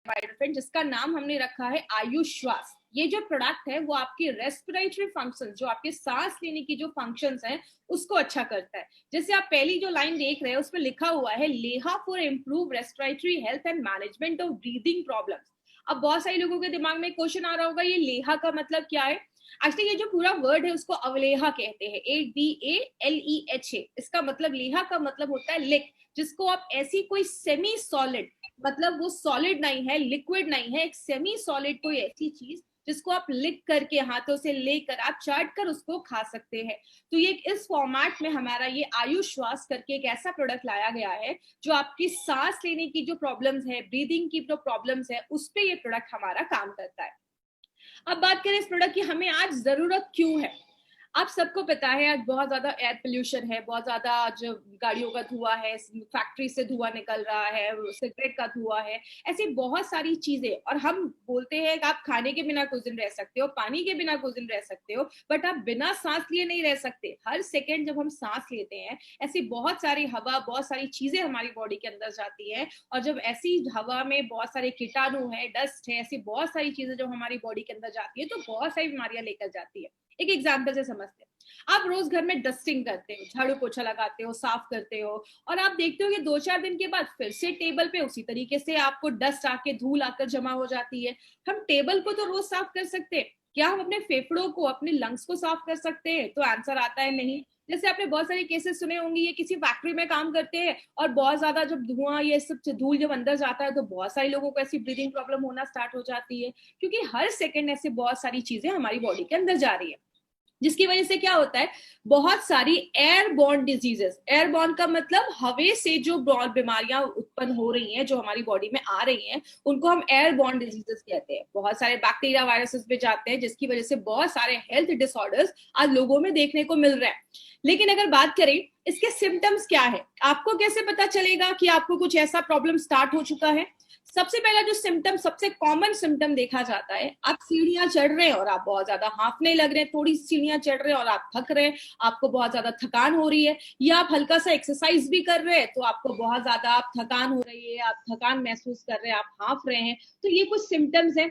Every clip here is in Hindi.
फ्रेंड, जिसका नाम हमने रखा है आयुष श्वास। ये जो प्रोडक्ट है वो आपकी रेस्पिरेटरी फंक्शंस, जो आपके सांस लेने की जो फंक्शंस हैं, उसको अच्छा करता है। जैसे आप पहली जो लाइन देख रहे हैं उसमें लिखा हुआ है लेहा for improve respiratory health and management of breathing problems. अब बहुत सारे लोगों के दिमाग में क्वेश्चन आ रहा होगा, ये लेहा का मतलब क्या है? एक्चुअली ये जो पूरा वर्ड है उसको अवलेहा कहते हैं, ADALEHA। इसका मतलब, लेहा का मतलब होता है लिक, जिसको आप ऐसी कोई सेमी सॉलिड, मतलब वो सॉलिड नहीं है, लिक्विड नहीं है, एक सेमी सॉलिड कोई ऐसी चीज जिसको आप लिक करके हाथों से लेकर आप चाट कर उसको खा सकते हैं। तो ये इस फॉर्मेट में हमारा ये आयुष श्वास करके एक ऐसा प्रोडक्ट लाया गया है जो आपकी सांस लेने की जो प्रॉब्लम्स है, ब्रीदिंग की जो प्रॉब्लम्स है, उस पे ये प्रोडक्ट हमारा काम करता है। अब बात करें इस प्रोडक्ट की हमें आज जरूरत क्यों है। आप सबको पता है आज बहुत ज्यादा एयर पोल्यूशन है, बहुत ज्यादा आज गाड़ियों का धुआं है, फैक्ट्री से धुआं निकल रहा है, सिगरेट का धुआं है, ऐसी बहुत सारी चीजें। और हम बोलते हैं कि आप खाने के बिना कुछ दिन रह सकते हो, पानी के बिना कुछ दिन रह सकते हो, बट आप बिना सांस लिए नहीं रह सकते। हर सेकेंड जब हम सांस लेते हैं, ऐसी बहुत सारी हवा, बहुत सारी चीजें हमारी बॉडी के अंदर जाती है, और जब ऐसी हवा में बहुत सारे कीटाणु है, डस्ट है, ऐसी बहुत सारी चीजें जब हमारी बॉडी के अंदर जाती है तो बहुत सारी बीमारियां लेकर जाती है। एक एग्जाम्पल से समझते हैं, आप रोज घर में डस्टिंग करते हो, झाड़ू पोछा लगाते हो, साफ करते हो, और आप देखते हो कि 2-4 दिन के बाद फिर से टेबल पे उसी तरीके से आपको डस्ट आके, धूल आकर जमा हो जाती है। हम टेबल को तो रोज साफ कर सकते हैं, क्या हम अपने फेफड़ों को, अपने लंग्स को साफ कर सकते हैं? तो आंसर आता है नहीं। जैसे आपने बहुत सारे केसेस सुने होंगे, ये किसी फैक्ट्री में काम करते हैं और बहुत ज्यादा जब धुआं, ये सब धूल जब अंदर जाता है तो बहुत सारे लोगों को ऐसी ब्रीदिंग प्रॉब्लम होना स्टार्ट हो जाती है, क्योंकि हर सेकंड ऐसे बहुत सारी चीजें हमारी बॉडी के अंदर जा रही है, जिसकी वजह से क्या होता है, बहुत सारी एयरबॉर्न डिजीजेस। एयरबॉर्न का मतलब हवा से जो बीमारियां उत्पन्न हो रही हैं, जो हमारी बॉडी में आ रही हैं, उनको हम एयरबॉर्न डिजीजेस कहते हैं। बहुत सारे बैक्टीरिया, वायरसेस पे जाते हैं, जिसकी वजह से बहुत सारे हेल्थ डिसऑर्डर्स आज लोगों में देखने को मिल रहे हैं। लेकिन अगर बात करें इसके सिम्टम्स क्या है, आपको कैसे पता चलेगा कि आपको कुछ ऐसा प्रॉब्लम स्टार्ट हो चुका है? सबसे पहला जो सिम्टम, सबसे कॉमन सिम्टम देखा जाता है, आप सीढ़ियां चढ़ रहे हैं और आप बहुत ज्यादा हांफने लग रहे हैं, थोड़ी सीढ़ियां चढ़ रहे हैं और आप थक रहे हैं, आपको बहुत ज्यादा थकान हो रही है, या आप हल्का सा एक्सरसाइज भी कर रहे हैं तो आपको बहुत ज्यादा आप थकान हो रही है, आप थकान महसूस कर रहे हैं, आप हांफ रहे हैं। तो ये कुछ सिम्टम्स हैं।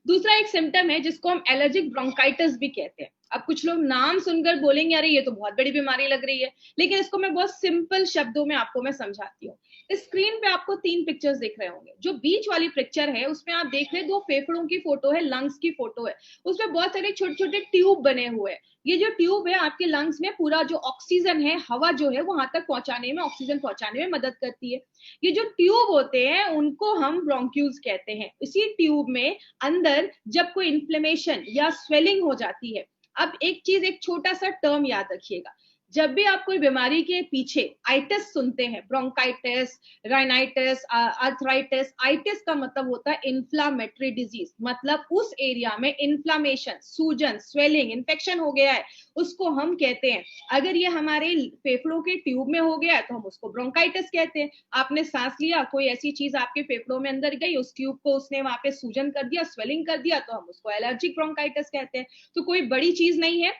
दूसरा एक सिम्टम है जिसको हम एलर्जिक ब्रोंकाइटिस भी कहते हैं। अब कुछ लोग नाम सुनकर बोलेंगे अरे ये तो बहुत बड़ी बीमारी लग रही है, लेकिन इसको मैं बहुत सिंपल शब्दों में आपको मैं समझाती हूँ। स्क्रीन पे आपको 3 पिक्चर्स दिख रहे होंगे। जो बीच वाली पिक्चर है उसमें आप देख रहे हैं 2 फेफड़ों की फोटो है, लंग्स की फोटो है। उसमें बहुत सारे छोटे छोटे ट्यूब बने हुए हैं। ये जो ट्यूब है आपके लंग्स में पूरा जो ऑक्सीजन है, हवा जो है, वहां तक पहुंचाने में, ऑक्सीजन पहुंचाने में मदद करती है। ये जो ट्यूब होते हैं उनको हम ब्रोंक्यूल्स कहते हैं। इसी ट्यूब में अंदर जब कोई इन्फ्लेमेशन या स्वेलिंग हो जाती है, अब एक चीज, एक छोटा सा टर्म याद रखिएगा, जब भी आप कोई बीमारी के पीछे आइटिस सुनते हैं, ब्रोंकाइटिस, राइनाइटिस, आर्थराइटिस, आइटिस का मतलब होता है इन्फ्लामेटरी डिजीज, मतलब उस एरिया में इन्फ्लामेशन, सूजन, स्वेलिंग, इन्फेक्शन हो गया है, उसको हम कहते हैं। अगर ये हमारे फेफड़ों के ट्यूब में हो गया है तो हम उसको ब्रोंकाइटिस कहते हैं। आपने सांस लिया, कोई ऐसी चीज आपके फेफड़ों में अंदर गई, उस ट्यूब को उसने वहां पे सूजन कर दिया, स्वेलिंग कर दिया, तो हम उसको एलर्जिक ब्रोंकाइटिस कहते हैं। तो कोई बड़ी चीज नहीं है,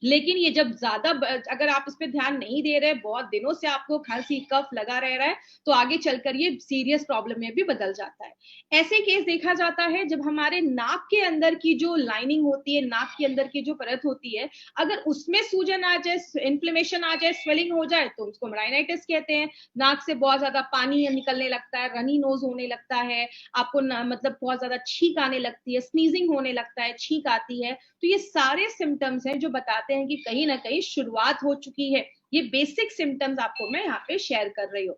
लेकिन ये जब ज्यादा, अगर आप इस पे ध्यान नहीं दे रहे, बहुत दिनों से आपको खांसी कफ लगा रह रहा है, तो आगे चलकर ये सीरियस प्रॉब्लम में भी बदल जाता है। ऐसे केस देखा जाता है जब हमारे नाक के अंदर की जो लाइनिंग होती है, नाक के अंदर की जो परत होती है, अगर उसमें सूजन आ जाए, इन्फ्लेमेशन आ जाए, स्वेलिंग हो जाए, तो उसको राइनाइटिस कहते हैं। नाक से बहुत ज्यादा पानी निकलने लगता है, रनी नोज होने लगता है, आपको मतलब बहुत ज्यादा छींक आने लगती है, स्नीजिंग होने लगता है, छींक आती है। तो ये सारे सिम्टम्स हैं जो बताते हैं कि कहीं ना कहीं शुरुआत हो चुकी है। ये बेसिक सिम्टम्स आपको मैं यहाँ पे शेयर कर रही हूँ।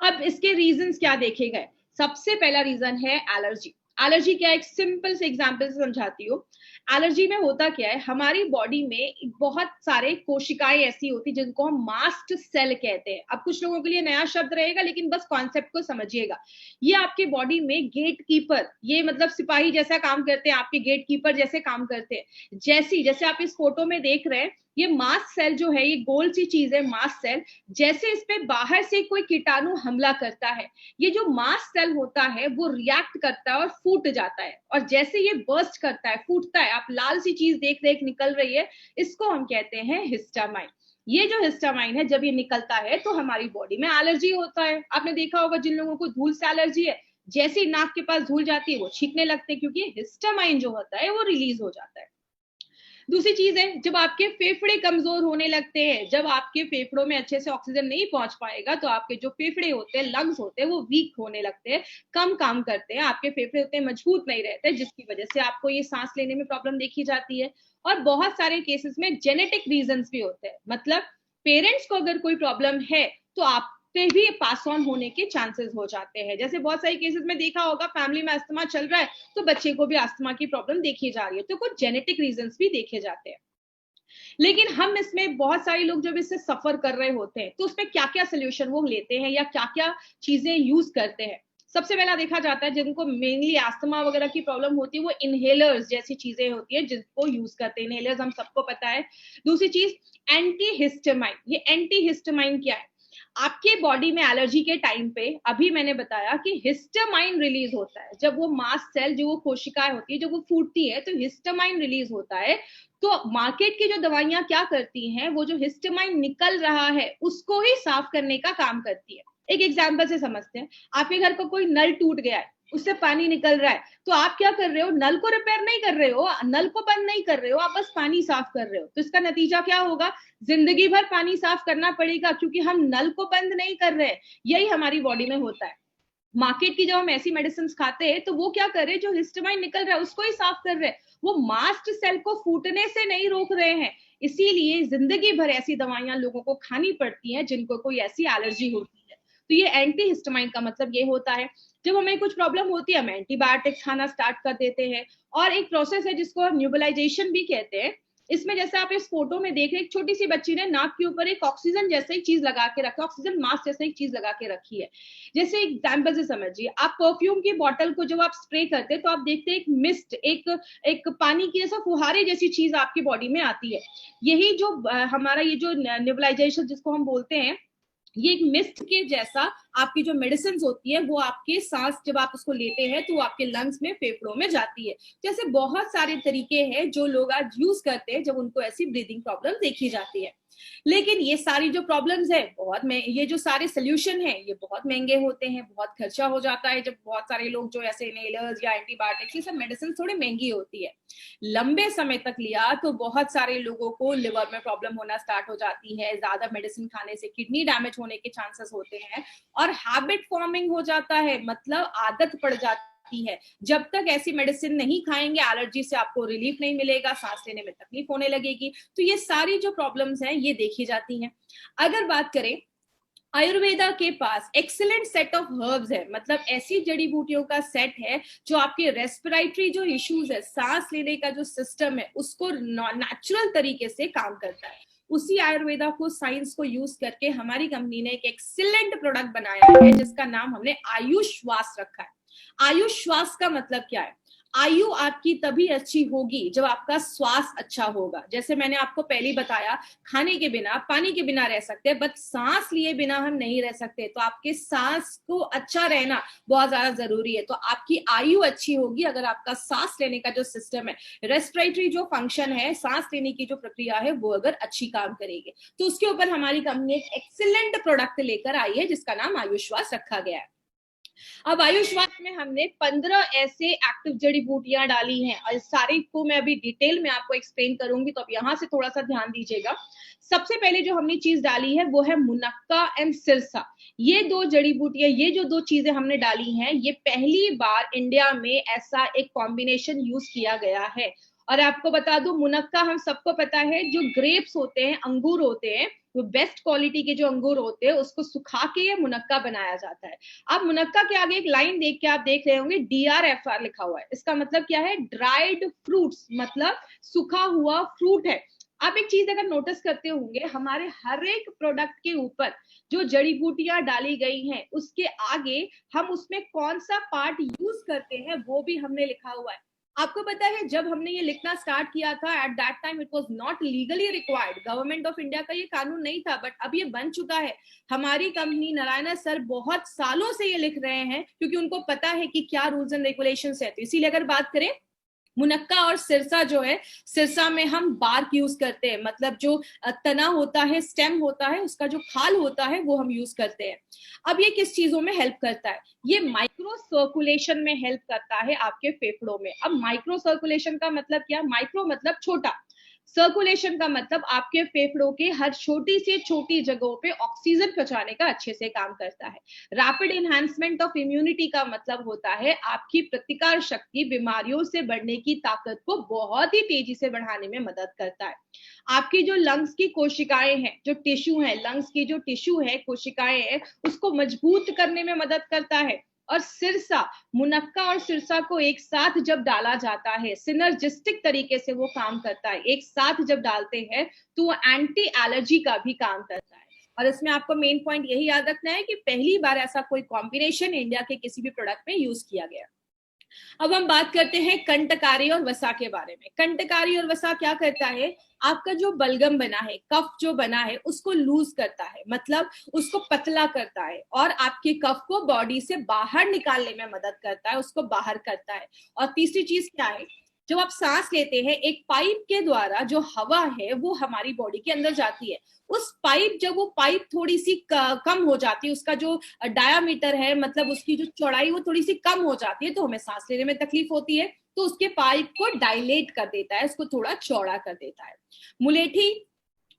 अब इसके रीजंस क्या देखे गए? सबसे पहला रीजन है एलर्जी। एलर्जी क्या है, एक सिंपल से एग्जांपल से समझाती हूँ। एलर्जी में होता क्या है, हमारी बॉडी में बहुत सारे कोशिकाएं ऐसी होती जिनको हम मास्ट सेल कहते हैं। अब कुछ लोगों के लिए नया शब्द रहेगा, लेकिन बस कॉन्सेप्ट को समझिएगा। ये आपके बॉडी में गेट कीपर, ये मतलब सिपाही जैसा काम करते हैं, आपके गेट कीपर जैसे काम करते हैं। जैसे आप इस फोटो में देख रहे हैं, ये मास्ट सेल जो है, ये गोल सी चीज है मास्ट सेल। जैसे इस पे बाहर से कोई कीटाणु हमला करता है, ये जो मास्ट सेल होता है वो रिएक्ट करता है और फूट जाता है, और जैसे ये बर्स्ट करता है, फूटता है, आप लाल सी चीज देख रहे निकल रही है, इसको हम कहते हैं हिस्टामाइन। ये जो हिस्टामाइन है, जब ये निकलता है तो हमारी बॉडी में एलर्जी होता है। आपने देखा होगा जिन लोगों को धूल से एलर्जी है, जैसे ही नाक के पास धूल जाती है वो छींकने लगते हैं, क्योंकि हिस्टामाइन जो होता है वो रिलीज हो जाता है। दूसरी चीज है, जब आपके फेफड़े कमजोर होने लगते हैं, जब आपके फेफड़ों में अच्छे से ऑक्सीजन नहीं पहुंच पाएगा, तो आपके जो फेफड़े होते हैं, लंग्स होते हैं, वो वीक होने लगते हैं, कम काम करते हैं, आपके फेफड़े उतने मजबूत नहीं रहते, जिसकी वजह से आपको ये सांस लेने में प्रॉब्लम देखी जाती है। और बहुत सारे केसेस में जेनेटिक रीजंस भी होते हैं, मतलब पेरेंट्स को अगर कोई प्रॉब्लम है तो आप पे भी पास ऑन होने के चांसेस हो जाते हैं। जैसे बहुत सारे केसेस में देखा होगा, फैमिली में अस्थमा चल रहा है तो बच्चे को भी अस्थमा की प्रॉब्लम देखी जा रही है, तो कुछ जेनेटिक रीजंस भी देखे जाते हैं। लेकिन हम इसमें बहुत सारे लोग जब इससे सफर कर रहे होते हैं तो उसमें क्या क्या सोल्यूशन वो लेते हैं या क्या क्या चीजें यूज करते हैं। सबसे पहला देखा जाता है, जिनको मेनली अस्थमा वगैरह की प्रॉब्लम होती है, वो इनहेलर्स जैसी चीजें होती है जिनको यूज करते हैं। इनहेलर्स हम सबको पता है। दूसरी चीज एंटी हिस्टामाइन। ये एंटी हिस्टामाइन क्या है? आपके बॉडी में एलर्जी के टाइम पे, अभी मैंने बताया कि हिस्टामाइन रिलीज होता है। जब वो मास्ट सेल, जो वो कोशिकाएं होती है, जब वो फूटती है तो हिस्टामाइन रिलीज होता है। तो मार्केट की जो दवाइयां क्या करती हैं, वो जो हिस्टामाइन निकल रहा है उसको ही साफ करने का काम करती है। एक एग्जांपल से समझते हैं। आपके घर का कोई नल टूट गया है, उससे पानी निकल रहा है, तो आप क्या कर रहे हो? नल को रिपेयर नहीं कर रहे हो, नल को बंद नहीं कर रहे हो, आप बस पानी साफ कर रहे हो। तो इसका नतीजा क्या होगा? जिंदगी भर पानी साफ करना पड़ेगा, क्योंकि हम नल को बंद नहीं कर रहे हैं। यही हमारी बॉडी में होता है। मार्केट की जब हम ऐसी मेडिसिन खाते हैं तो वो क्या कर रहे हैं? जो हिस्टामाइन निकल रहा है उसको ही साफ कर रहे हैं, वो मास्ट सेल को फूटने से नहीं रोक रहे हैं। इसीलिए जिंदगी भर ऐसी दवाइयां लोगों को खानी पड़ती हैं जिनको कोई ऐसी एलर्जी होती है। तो ये एंटी हिस्टामाइन का मतलब ये होता है। जब हमें कुछ प्रॉब्लम होती है, हम एंटीबायोटिक्स खाना स्टार्ट कर देते हैं। और एक प्रोसेस है जिसको हम न्यूबलाइजेशन भी कहते हैं। इसमें जैसे आप इस फोटो में देख रहे हैं, एक छोटी सी बच्ची ने नाक के ऊपर एक ऑक्सीजन जैसा एक चीज लगा के रखा, ऑक्सीजन मास्क जैसा एक चीज लगा के रखी है। जैसे एग्जाम्पल से समझिए, आप परफ्यूम की बोतल को जब आप स्प्रे करते हैं तो आप देखते हैं एक मिस्ट, एक पानी की जैसा फुहारे जैसी चीज आपकी बॉडी में आती है। यही जो हमारा ये जो नेबुलाइजेशन जिसको हम बोलते हैं, ये एक मिस्ट के जैसा आपकी जो मेडिसिन होती है, वो आपके सांस जब आप उसको लेते हैं तो आपके लंग्स में, फेफड़ों में जाती है। जैसे बहुत सारे तरीके हैं जो लोग आज यूज करते हैं जब उनको ऐसी ब्रीदिंग प्रॉब्लम देखी जाती है। लेकिन ये सारी जो प्रॉब्लम्स है बहुत में, ये जो सारे सोल्यूशन है ये बहुत महंगे होते हैं, बहुत खर्चा हो जाता है। जब बहुत सारे लोग जो ऐसे इनहेलर्स या एंटीबायोटिक्स, ये सब मेडिसिन थोड़ी महंगी होती है। लंबे समय तक लिया तो बहुत सारे लोगों को लिवर में प्रॉब्लम होना स्टार्ट हो जाती है, ज्यादा मेडिसिन खाने से किडनी डैमेज होने के चांसेस होते हैं, और हैबिट फॉर्मिंग हो जाता है, मतलब आदत पड़ जाती है। जब तक ऐसी मेडिसिन नहीं खाएंगे, एलर्जी से आपको रिलीफ नहीं मिलेगा, सांस लेने में तकलीफ होने लगेगी। तो ये सारी जो प्रॉब्लम्स हैं ये देखी जाती हैं। अगर बात करें, आयुर्वेदा के पास एक्सीलेंट सेट ऑफ हर्ब्स है, मतलब ऐसी जड़ी बूटियों का सेट है जो आपके रेस्पिरेटरी जो इश्यूज है, सांस लेने का जो सिस्टम है, उसको नेचुरल तरीके से काम करता है। उसी आयुर्वेदा को, साइंस को यूज करके हमारी कंपनी ने एक एक्सीलेंट प्रोडक्ट बनाया है जिसका नाम हमने आयुष श्वास रखा है। आयुष श्वास का मतलब क्या है? आयु आपकी तभी अच्छी होगी जब आपका श्वास अच्छा होगा। जैसे मैंने आपको पहले बताया, खाने के बिना, पानी के बिना रह सकते हैं, बट सांस लिए बिना हम नहीं रह सकते। तो आपके सांस को अच्छा रहना बहुत ज्यादा जरूरी है। तो आपकी आयु अच्छी होगी अगर आपका सांस लेने का जो सिस्टम है, रेस्पिरेटरी जो फंक्शन है, सांस लेने की जो प्रक्रिया है, वो अगर अच्छी काम करेगी। तो उसके ऊपर हमारी कंपनी एक एक्सीलेंट प्रोडक्ट लेकर आई है जिसका नाम आयुष श्वास रखा गया है। अब आयुष श्वास में हमने 15 ऐसे एक्टिव जड़ी बूटियां डाली हैं, और सारी को मैं अभी डिटेल में आपको एक्सप्लेन करूंगी, तो अब यहां से थोड़ा सा ध्यान दीजिएगा। सबसे पहले जो हमने चीज डाली है वो है मुनक्का एंड सिरसा। ये दो जड़ी बूटियां, ये जो दो चीजें हमने डाली हैं, ये पहली बार इंडिया में ऐसा एक कॉम्बिनेशन यूज किया गया है। और आपको बता दूं, मुनक्का हम सबको पता है, जो ग्रेप्स होते हैं, अंगूर होते हैं, वो बेस्ट क्वालिटी के जो अंगूर होते हैं उसको सुखा के ये मुनक्का बनाया जाता है। अब मुनक्का के आगे एक लाइन देख के आप देख रहे होंगे DRFR लिखा हुआ है। इसका मतलब क्या है? ड्राइड फ्रूट्स, मतलब सूखा हुआ फ्रूट है। आप एक चीज अगर नोटिस करते होंगे, हमारे हर एक प्रोडक्ट के ऊपर जो जड़ी बूटियां डाली गई हैं उसके आगे हम उसमें कौन सा पार्ट यूज करते हैं वो भी हमने लिखा हुआ है। आपको पता है, जब हमने ये लिखना स्टार्ट किया था, at that time it was not legally required, government of India का ये कानून नहीं था, बट अब ये बन चुका है। हमारी कंपनी नारायण सर बहुत सालों से ये लिख रहे हैं क्योंकि उनको पता है कि क्या रूल्स एंड रेगुलेशंस है। तो इसीलिए अगर बात करें मुनक्का और सिरसा जो है, सिरसा में हम बार्क यूज करते हैं, मतलब जो तना होता है, स्टेम होता है, उसका जो खाल होता है वो हम यूज करते हैं। अब ये किस चीजों में हेल्प करता है? ये माइक्रो सर्कुलेशन में हेल्प करता है आपके फेफड़ों में। अब माइक्रो सर्कुलेशन का मतलब क्या? माइक्रो मतलब छोटा, सर्कुलेशन का मतलब आपके फेफड़ों के हर छोटी से छोटी जगहों पे ऑक्सीजन पहुंचाने का अच्छे से काम करता है। रैपिड एनहांसमेंट ऑफ इम्यूनिटी का मतलब होता है आपकी प्रतिकार शक्ति, बीमारियों से बढ़ने की ताकत को बहुत ही तेजी से बढ़ाने में मदद करता है। आपकी जो लंग्स की कोशिकाएं हैं, जो टिश्यू है, लंग्स की जो टिश्यू है, कोशिकाएं है, उसको मजबूत करने में मदद करता है। और सिरसा, मुनक्का और सिरसा को एक साथ जब डाला जाता है, सिनर्जिस्टिक तरीके से वो काम करता है, एक साथ जब डालते हैं तो वो एंटी एलर्जी का भी काम करता है। और इसमें आपको मेन पॉइंट यही याद रखना है कि पहली बार ऐसा कोई कॉम्बिनेशन इंडिया के किसी भी प्रोडक्ट में यूज किया गया। अब हम बात करते हैं कंटकारी और वसा के बारे में। कंटकारी और वसा क्या करता है? आपका जो बलगम बना है, कफ जो बना है, उसको लूज करता है, मतलब उसको पतला करता है, और आपके कफ को बॉडी से बाहर निकालने में मदद करता है, उसको बाहर करता है। और तीसरी चीज क्या है? जब आप सांस लेते हैं, एक पाइप के द्वारा जो हवा है वो हमारी बॉडी के अंदर जाती है। उस पाइप, जब वो पाइप थोड़ी सी कम हो जाती है, उसका जो डायामीटर है, मतलब उसकी जो चौड़ाई वो थोड़ी सी कम हो जाती है, तो हमें सांस लेने में तकलीफ होती है। तो उसके पाइप को डायलेट कर देता है, उसको थोड़ा चौड़ा कर देता है। मुलेठी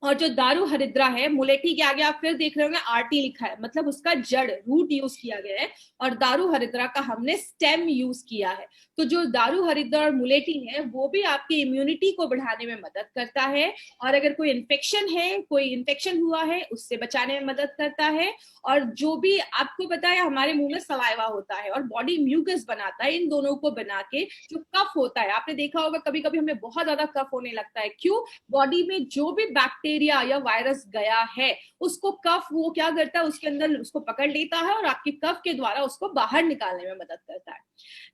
और जो दारू हरिद्रा है, मुलेठी के आगे आप फिर देख रहे होंगे आरटी लिखा है, मतलब उसका जड़, रूट यूज किया गया है, और दारू हरिद्रा का हमने स्टेम यूज किया है। तो जो दारू हरिद्रा और मुलेठी है वो भी आपकी इम्यूनिटी को बढ़ाने में मदद करता है, और अगर कोई इन्फेक्शन है, कोई इन्फेक्शन हुआ है, उससे बचाने में मदद करता है। और जो भी आपको पता है, हमारे मुंह में सलाइवा होता है और बॉडी म्यूकस बनाता है, इन दोनों को बना के जो कफ होता है, आपने देखा होगा कभी कभी हमें बहुत ज्यादा कफ होने लगता है, क्यों? बॉडी में जो भी बैक्टीरिया या वायरस गया है, उसको कफ वो क्या करता है, उसके अंदर उसको पकड़ लेता है और आपके कफ के द्वारा उसको बाहर निकालने में मदद करता है।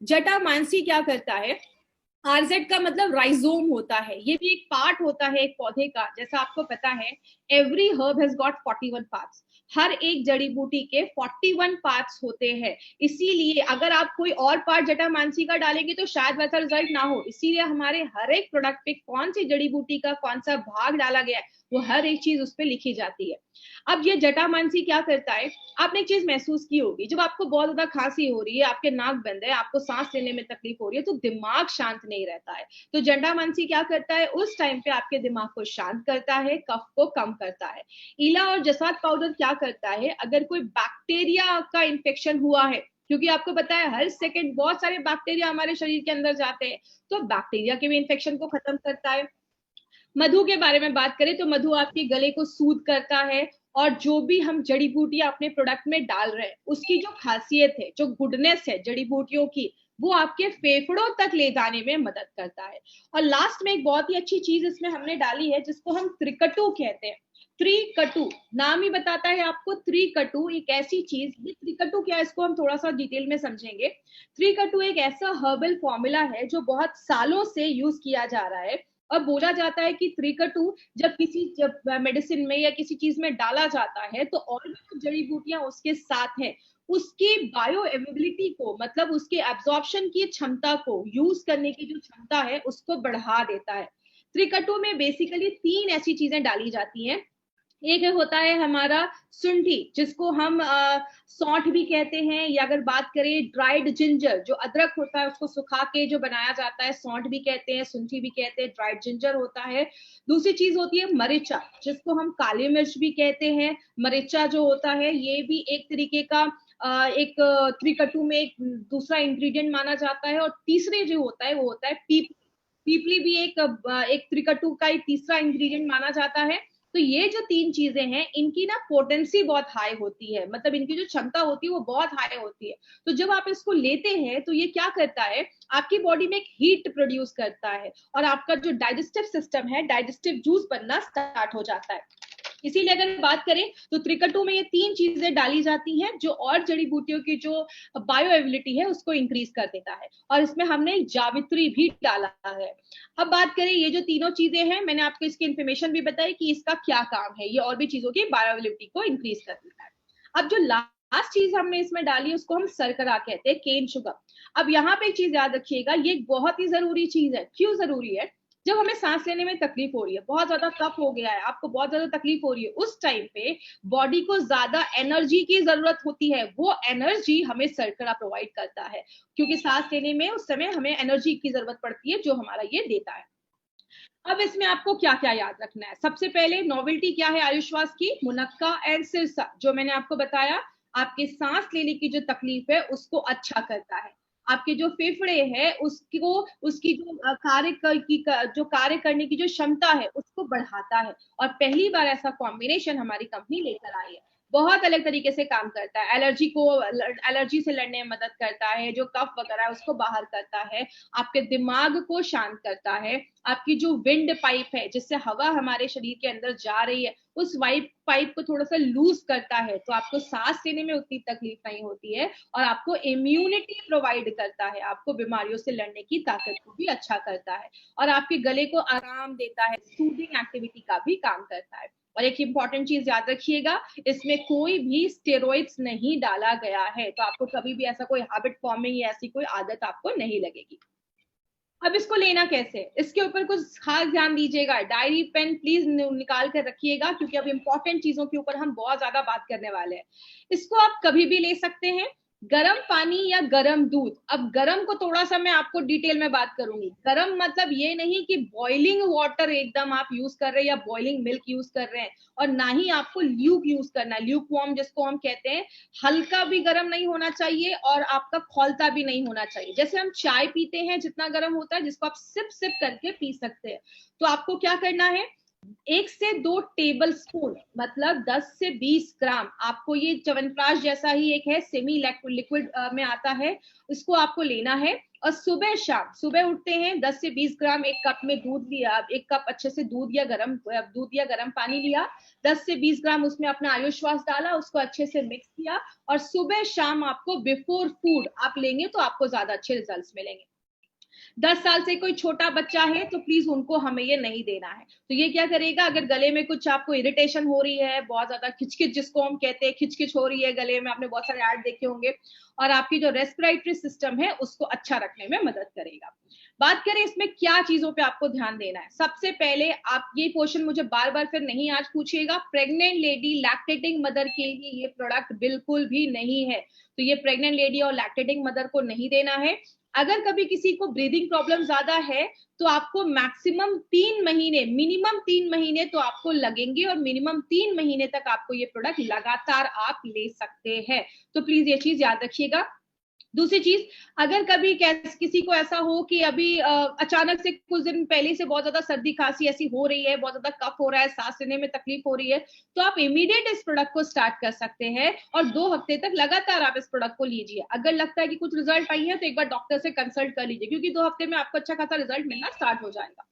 जटामांसी क्या करता है? आरजेड का मतलब राइजोम होता है, ये भी एक पार्ट होता है एक पौधे का। जैसा आपको पता है, every herb has got 41 parts, हर एक जड़ी बूटी के 41 पार्ट्स होते हैं। इसीलिए अगर आप कोई और पार्ट जटामांसी का डालेंगे तो शायद वैसा रिजल्ट ना हो, इसीलिए हमारे हर एक प्रोडक्ट पे कौन सी जड़ी बूटी का कौन सा भाग डाला गया है, वो हर एक चीज उस पर लिखी जाती है। अब ये जटामांसी क्या करता है? आपने एक चीज महसूस की होगी, जब आपको बहुत ज्यादा खांसी हो रही है, आपके नाक बंद है, आपको सांस लेने में तकलीफ हो रही है, तो दिमाग शांत नहीं रहता है। तो जटामांसी क्या करता है? उस टाइम पे आपके दिमाग को शांत करता है, कफ को कम करता है। इला और जसात पाउडर क्या करता है? अगर कोई बैक्टीरिया का इन्फेक्शन हुआ है, क्योंकि आपको पता है हर सेकंड बहुत सारे बैक्टीरिया हमारे शरीर के अंदर जाते हैं, तो बैक्टीरिया के भी इन्फेक्शन को खत्म करता है। मधु के बारे में बात करें तो मधु आपके गले को सूद करता है, और जो भी हम जड़ी बूटियां अपने प्रोडक्ट में डाल रहे हैं, उसकी जो खासियत है, जो गुडनेस है जड़ी बूटियों की, वो आपके फेफड़ों तक ले जाने में मदद करता है। और लास्ट में एक बहुत ही अच्छी चीज इसमें हमने डाली है, जिसको हम त्रिकटु कहते हैं। त्रिकटु नाम ही बताता है आपको, त्रिकटु एक ऐसी चीज, ये त्रिकटु क्या है इसको हम थोड़ा सा डिटेल में समझेंगे। त्रिकटु एक ऐसा हर्बल फॉर्मूला है जो बहुत सालों से यूज किया जा रहा है, और बोला जाता है कि त्रिकटु जब मेडिसिन में या किसी चीज में डाला जाता है, तो और भी जो जड़ी बूटियां उसके साथ हैं, उसकी बायो अवेलेबिलिटी को, मतलब उसके एब्जॉर्प्शन की क्षमता को, यूज करने की जो क्षमता है, उसको बढ़ा देता है। त्रिकटु में बेसिकली 3 ऐसी चीजें डाली जाती हैं। एक होता है हमारा सुंठी, जिसको हम सौंठ भी कहते हैं, या अगर बात करें ड्राइड जिंजर, जो अदरक होता है उसको सुखा के जो बनाया जाता है, सौंठ भी कहते हैं, सुंठी भी कहते हैं, ड्राइड जिंजर होता है। दूसरी चीज होती है मरीचा, जिसको हम काली मिर्च भी कहते हैं। मरीचा जो होता है ये भी एक तरीके का एक त्रिकटु में एक दूसरा इंग्रेडिएंट माना जाता है। और तीसरे जो होता है वो होता है पीपली। पीपली भी एक त्रिकटु का एक तीसरा इंग्रेडिएंट माना जाता है। तो ये जो 3 चीजें हैं, इनकी ना पोटेंसी बहुत हाई होती है, मतलब इनकी जो क्षमता होती है वो बहुत हाई होती है। तो जब आप इसको लेते हैं तो ये क्या करता है, आपकी बॉडी में एक हीट प्रोड्यूस करता है, और आपका जो डाइजेस्टिव सिस्टम है, डाइजेस्टिव जूस बनना स्टार्ट हो जाता है। इसीलिए अगर बात करें तो त्रिकटु में ये 3 चीजें डाली जाती हैं, जो और जड़ी बूटियों की जो बायो एबिलिटी है उसको इंक्रीज कर देता है। और इसमें हमने जावित्री भी डाला है। अब बात करें, ये जो तीनों चीजें हैं, मैंने आपको इसकी इन्फॉर्मेशन भी बताई कि इसका क्या काम है, ये और भी चीजों की बायो एबिलिटी को इंक्रीज कर देता है। अब जो लास्ट चीज हमने इसमें डाली उसको हम शर्करा कहते हैं, केन शुगर। अब यहाँ पे एक चीज याद रखिएगा, ये बहुत ही जरूरी चीज है। क्यों जरूरी है? जब हमें सांस लेने में तकलीफ हो रही है, बहुत ज्यादा कफ हो गया है, आपको बहुत ज्यादा तकलीफ हो रही है, उस टाइम पे बॉडी को ज्यादा एनर्जी की जरूरत होती है। वो एनर्जी हमें शर्करा प्रोवाइड करता है, क्योंकि सांस लेने में उस समय हमें एनर्जी की जरूरत पड़ती है, जो हमारा ये देता है। अब इसमें आपको क्या क्या याद रखना है? सबसे पहले नोवेल्टी क्या है आयुश्वास की? मुनक्का एंड सिरसा, जो मैंने आपको बताया आपके सांस लेने की जो तकलीफ है उसको अच्छा करता है। आपके जो फेफड़े है उसको, उसकी जो जो कार्य करने की जो क्षमता है उसको बढ़ाता है। और पहली बार ऐसा कॉम्बिनेशन हमारी कंपनी लेकर आई है। बहुत अलग तरीके से काम करता है, एलर्जी से लड़ने में मदद करता है, जो कफ वगैरह है उसको बाहर करता है, आपके दिमाग को शांत करता है, आपकी जो विंड पाइप है जिससे हवा हमारे शरीर के अंदर जा रही है उस पाइप को थोड़ा सा लूज करता है, तो आपको सांस लेने में उतनी तकलीफ नहीं होती है, और आपको इम्यूनिटी प्रोवाइड करता है, आपको बीमारियों से लड़ने की ताकत को भी अच्छा करता है, और आपके गले को आराम देता है, सूदिंग एक्टिविटी का भी काम करता है। और एक इंपॉर्टेंट चीज याद रखिएगा, इसमें कोई भी स्टेरॉइड्स नहीं डाला गया है, तो आपको कभी भी ऐसा कोई हैबिट फॉर्मिंग या ऐसी कोई आदत आपको नहीं लगेगी। अब इसको लेना कैसे, इसके ऊपर कुछ खास ध्यान दीजिएगा। डायरी पेन प्लीज निकाल कर रखिएगा, क्योंकि अब इंपॉर्टेंट चीजों के ऊपर हम बहुत ज्यादा बात करने वाले हैं। इसको आप कभी भी ले सकते हैं, गर्म पानी या गर्म दूध। अब गर्म को थोड़ा सा मैं आपको डिटेल में बात करूंगी। गर्म मतलब ये नहीं कि बॉइलिंग वाटर एकदम आप यूज कर रहे हैं या बॉइलिंग मिल्क यूज कर रहे हैं, और ना ही आपको ल्यूक यूज करना है, ल्यूक वार्म जिसको हम कहते हैं। हल्का भी गर्म नहीं होना चाहिए और आपका खौलता भी नहीं होना चाहिए। जैसे हम चाय पीते हैं जितना गर्म होता है, जिसको आप सिप सिप करके पी सकते हैं, तो आपको क्या करना है, 1 से 2 टेबल स्पून मतलब 10 से 20 ग्राम, आपको ये च्यवनप्राश जैसा ही एक है, सेमी लिक्विड में आता है, इसको आपको लेना है। और सुबह शाम, सुबह उठते हैं 10 से 20 ग्राम, एक कप में दूध लिया, एक कप अच्छे से दूध या गर्म पानी लिया, 10 से 20 ग्राम उसमें अपना आयुश्वास डाला, उसको अच्छे से मिक्स किया, और सुबह शाम आपको बिफोर फूड आप लेंगे तो आपको ज्यादा अच्छे रिजल्ट्स मिलेंगे। 10 साल से कोई छोटा बच्चा है तो प्लीज उनको हमें ये नहीं देना है। तो ये क्या करेगा, अगर गले में कुछ आपको इरिटेशन हो रही है, बहुत ज्यादा खिचखिच जिसको हम कहते हैं, खिचखिच हो रही है गले में, आपने बहुत सारे ऐड देखे होंगे, और आपकी जो रेस्पिरेटरी सिस्टम है उसको अच्छा रखने में मदद करेगा। बात करें इसमें क्या चीजों पे आपको ध्यान देना है। सबसे पहले आप ये क्वेश्चन मुझे बार बार फिर नहीं आज पूछिएगा, प्रेग्नेंट लेडी लैक्टेटिंग मदर के लिए ये प्रोडक्ट बिल्कुल भी नहीं है। तो ये प्रेग्नेंट लेडी और लैक्टेटिंग मदर को नहीं देना है। अगर कभी किसी को ब्रीदिंग प्रॉब्लम ज्यादा है तो आपको मैक्सिमम 3 महीने, मिनिमम 3 महीने तो आपको लगेंगे, और मिनिमम 3 महीने तक आपको ये प्रोडक्ट लगातार आप ले सकते हैं। तो प्लीज ये चीज याद रखिएगा। दूसरी चीज, अगर कभी किसी को ऐसा हो कि अभी अचानक से कुछ दिन पहले से बहुत ज्यादा सर्दी खांसी ऐसी हो रही है, बहुत ज्यादा कफ हो रहा है, सांस लेने में तकलीफ हो रही है, तो आप इमीडिएट इस प्रोडक्ट को स्टार्ट कर सकते हैं, और 2 हफ्ते तक लगातार आप इस प्रोडक्ट को लीजिए। अगर लगता है कि कुछ रिजल्ट आई है तो एक बार डॉक्टर से कंसल्ट कर लीजिए, क्योंकि 2 हफ्ते में आपको अच्छा खासा रिजल्ट मिलना स्टार्ट हो जाएगा।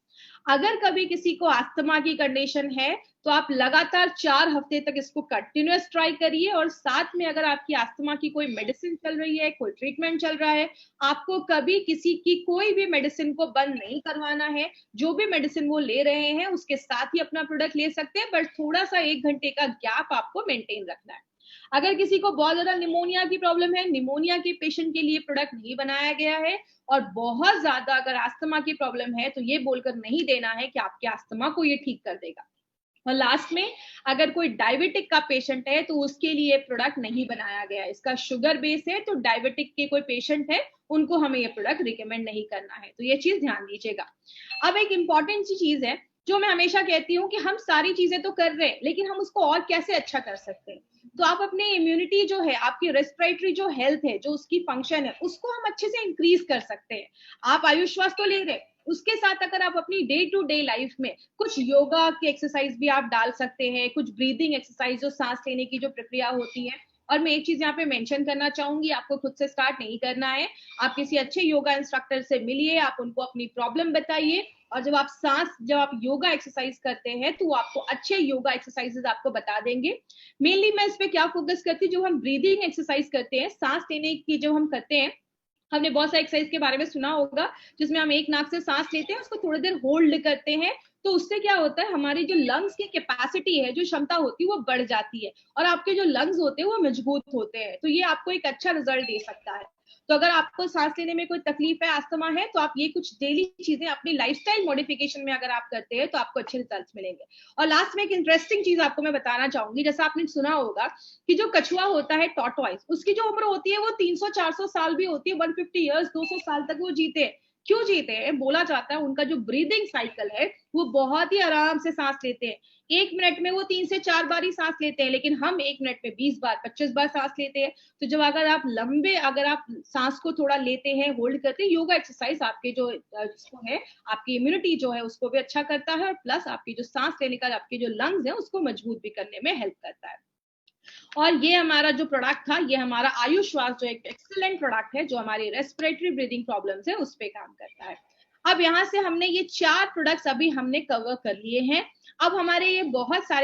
अगर कभी किसी को अस्थमा की कंडीशन है तो आप लगातार 4 हफ्ते तक इसको कंटिन्यूअस ट्राई करिए, और साथ में अगर आपकी अस्थमा की कोई मेडिसिन चल रही है, कोई ट्रीटमेंट चल रहा है, आपको कभी किसी की कोई भी मेडिसिन को बंद नहीं करवाना है। जो भी मेडिसिन वो ले रहे हैं उसके साथ ही अपना प्रोडक्ट ले सकते हैं, बट थोड़ा सा 1 घंटे का गैप आपको मेंटेन रखना है। अगर किसी को बहुत ज्यादा निमोनिया की प्रॉब्लम है, निमोनिया के पेशेंट के लिए प्रोडक्ट नहीं बनाया गया है, और बहुत ज्यादा अगर अस्थमा की प्रॉब्लम है तो ये बोलकर नहीं देना है कि आपके अस्थमा को ये ठीक कर देगा। और लास्ट में, अगर कोई डायबिटिक का पेशेंट है तो उसके लिए प्रोडक्ट नहीं बनाया गया, इसका शुगर बेस है, तो डायबिटिक के कोई पेशेंट है उनको हमें ये प्रोडक्ट रिकमेंड नहीं करना है। तो ये चीज ध्यान दीजिएगा। अब एक इंपॉर्टेंट सी चीज है जो मैं हमेशा कहती हूँ कि हम सारी चीजें तो कर रहे हैं, लेकिन हम उसको और कैसे अच्छा कर सकते हैं। तो आप अपने इम्यूनिटी जो है, आपकी रेस्पिरेटरी जो हेल्थ है, जो उसकी फंक्शन है, उसको हम अच्छे से इंक्रीज कर सकते हैं। आप आयुश्वास तो ले रहे हैं, उसके साथ अगर आप अपनी डे टू डे लाइफ में कुछ योगा की एक्सरसाइज भी आप डाल सकते हैं, कुछ ब्रीदिंग एक्सरसाइज जो सांस लेने की जो प्रक्रिया होती है। और मैं एक चीज यहाँ पे मेंशन करना चाहूंगी, आपको खुद से स्टार्ट नहीं करना है, आप किसी अच्छे योगा इंस्ट्रक्टर से मिलिए, आप उनको अपनी प्रॉब्लम बताइए, और जब आप योगा एक्सरसाइज करते हैं तो आपको अच्छे योगा एक्सरसाइजेस आपको बता देंगे। मेनली मैं इस पे क्या फोकस करती हूँ, जो हम ब्रीदिंग एक्सरसाइज करते हैं, सांस लेने की जो हम करते हैं, हमने बहुत सारे एक्सरसाइज के बारे में सुना होगा जिसमें हम एक नाक से सांस लेते हैं, उसको थोड़ी देर होल्ड करते हैं, तो उससे क्या होता है, हमारी जो लंग्स की कैपेसिटी है, जो क्षमता होती है, वो बढ़ जाती है और आपके जो लंग्स होते हैं वो मजबूत होते हैं। तो ये आपको एक अच्छा रिजल्ट दे सकता है। तो अगर आपको सांस लेने में कोई तकलीफ है, अस्थमा है, तो आप ये कुछ डेली चीजें अपनी लाइफस्टाइल मॉडिफिकेशन में अगर आप करते हैं तो आपको अच्छे रिजल्ट मिलेंगे। और लास्ट में एक इंटरेस्टिंग चीज आपको मैं बताना चाहूंगी, जैसा आपने सुना होगा कि जो कछुआ होता है टॉर्टोइस, उसकी जो उम्र होती है वो 300-400 साल भी होती है, 150 ईयर्स, 200 साल तक वो जीते हैं। क्यों जीते हैं? बोला जाता है उनका जो ब्रीदिंग साइकिल है वो बहुत ही आराम से सांस लेते हैं। 1 मिनट में वो 3 से 4 बार ही सांस लेते हैं, लेकिन हम 1 मिनट में 20 बार 25 बार सांस लेते हैं। तो जब अगर आप सांस को थोड़ा लेते हैं, होल्ड करते हैं, योगा एक्सरसाइज आपके जो जिसको है, आपकी इम्यूनिटी जो है उसको भी अच्छा करता है, और प्लस आपकी जो सांस लेने का आपके जो लंग्स है उसको मजबूत भी करने में हेल्प करता है। और ये हमारा जो प्रोडक्ट था, ये हमारा आयुष श्वास, जो एक एक्सीलेंट प्रोडक्ट है, जो हमारी रेस्पिरेटरी ब्रीदिंग प्रॉब्लम्स है उस पे काम करता है। अब यहाँ से हमने ये 4 प्रोडक्ट्स अभी हमने कवर कर लिए हैं। अब हमारे ये बहुत सारे